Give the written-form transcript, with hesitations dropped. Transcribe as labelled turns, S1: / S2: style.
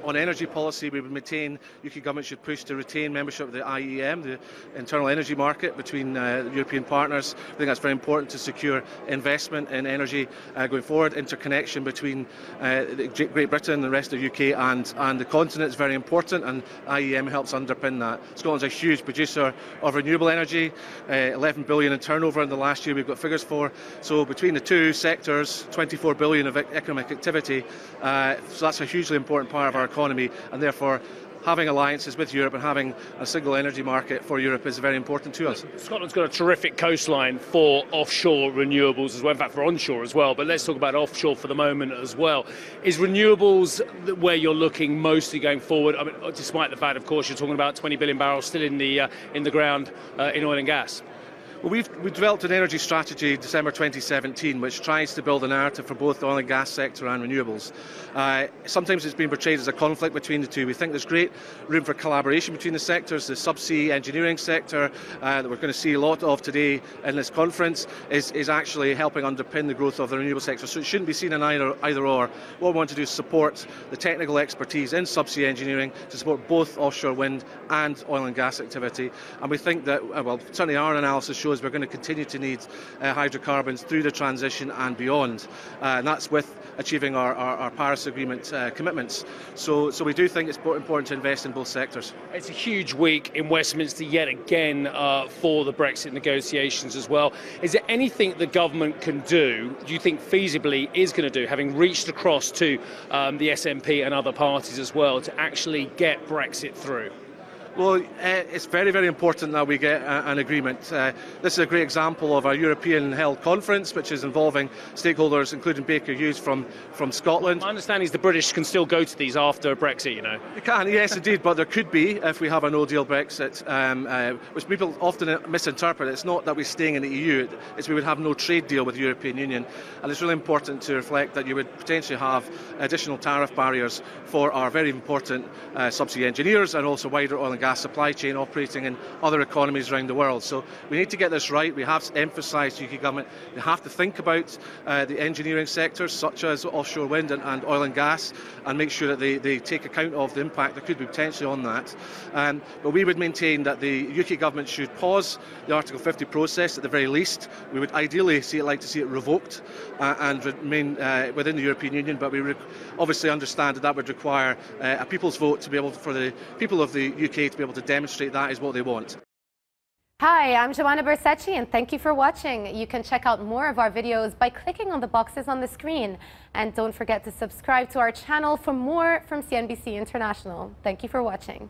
S1: On energy policy, we would maintain UK government should push to retain membership of the IEM, the internal energy market between European partners. I think that's very important to secure investment in energy going forward. Interconnection between Great Britain and the rest of the UK and the continent is very important, and IEM helps underpin that. Scotland's a huge producer of renewable energy, 11 billion in turnover in the last year we've got figures for. So between the two sectors, 24 billion of economic activity. So that's a hugely important part of our economy, and therefore having alliances with Europe and having a single energy market for Europe is very important to us.
S2: Scotland's got a terrific coastline for offshore renewables as well, in fact for onshore as well, but let's talk about offshore for the moment as well. Is renewables where you're looking mostly going forward? I mean, despite the fact, of course, you're talking about 20 billion barrels still in the ground in oil and gas.
S1: Well, we've developed an energy strategy December 2017 which tries to build a narrative for both the oil and gas sector and renewables. Sometimes it's been portrayed as a conflict between the two. We think there's great room for collaboration between the sectors. The subsea engineering sector that we're going to see a lot of today in this conference is actually helping underpin the growth of the renewable sector. So it shouldn't be seen in either or. What we want to do is support the technical expertise in subsea engineering to support both offshore wind and oil and gas activity. And we think that, well, certainly our analysis shows we're going to continue to need hydrocarbons through the transition and beyond, and that's with achieving our Paris Agreement commitments. So we do think it's important to invest in both sectors.
S2: It's a huge week in Westminster yet again for the Brexit negotiations as well. Is there anything the government can do you think feasibly is going to do, having reached across to the SNP and other parties as well, to actually get Brexit through?
S1: Well, it's very, very important that we get an agreement. This is a great example of a European-held conference which is involving stakeholders, including Baker Hughes from Scotland.
S2: My understanding is the British can still go to these after Brexit, you know.
S1: You can, yes, indeed, but there could be if we have a no-deal Brexit, which people often misinterpret. It's not that we're staying in the EU, it's we would have no trade deal with the European Union. And it's really important to reflect that you would potentially have additional tariff barriers for our very important subsea engineers and also wider oil and gas supply chain operating in other economies around the world. So we need to get this right. We have emphasised UK government. They have to think about the engineering sectors such as offshore wind and oil and gas, and make sure that they take account of the impact there could be potentially on that. But we would maintain that the UK government should pause the Article 50 process at the very least. We would ideally like to see it revoked and remain within the European Union, but we obviously understand that would require a people's vote to be able for the people of the UK to be able to demonstrate that is what they want.
S3: Hi, I'm Joanna Bersecci and thank you for watching. You can check out more of our videos by clicking on the boxes on the screen. And don't forget to subscribe to our channel for more from CNBC International. Thank you for watching.